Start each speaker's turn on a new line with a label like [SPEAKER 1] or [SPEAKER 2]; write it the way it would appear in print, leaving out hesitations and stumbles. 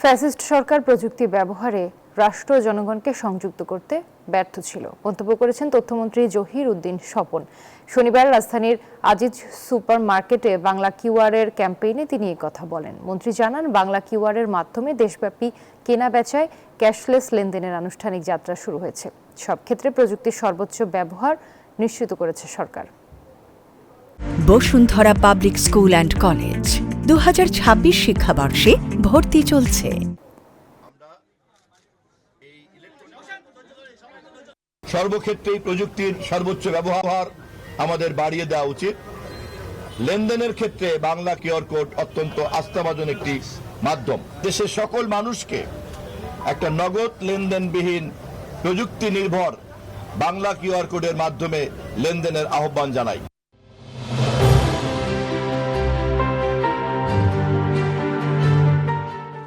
[SPEAKER 1] Fascist সরকার প্রযুক্তি ব্যবহারে রাষ্ট্র জনগণকে সংযুক্ত করতে ব্যর্থ ছিল মন্তব্য করেছেন তথ্যমন্ত্রী জহির উদ্দিন স্বপন। শনিবার রাজধানীর আজিজ সুপার মার্কেটে বাংলা কিউআর এর ক্যাম্পেইনে তিনি এই কথা বলেন। মন্ত্রী জানান, বাংলা কিউআর এর মাধ্যমে দেশব্যাপী কেনা বেচায় ক্যাশলেস লেনদেনের আনুষ্ঠানিক যাত্রা শুরু হয়েছে। সব ক্ষেত্রে প্রযুক্তির সর্বোচ্চ ব্যবহার নিশ্চিত করেছে সরকার।
[SPEAKER 2] Bashundhara public school and college 2026 শিক্ষাবর্ষে ভর্তি চলছে।
[SPEAKER 3] সর্বক্ষেত্রেই প্রযুক্তির সর্বোচ্চ ব্যবহার আমাদের বাড়িয়ে দেওয়া উচিত। লেনদেনের ক্ষেত্রে বাংলা কিউআর কোড অত্যন্ত আস্থাভাজন একটি মাধ্যম। দেশের সকল মানুষকে একটা নগদ লেনদেনবিহীন প্রযুক্তি নির্ভর বাংলা কিউআর কোডের মাধ্যমে লেনদেনের আহ্বান জানাই।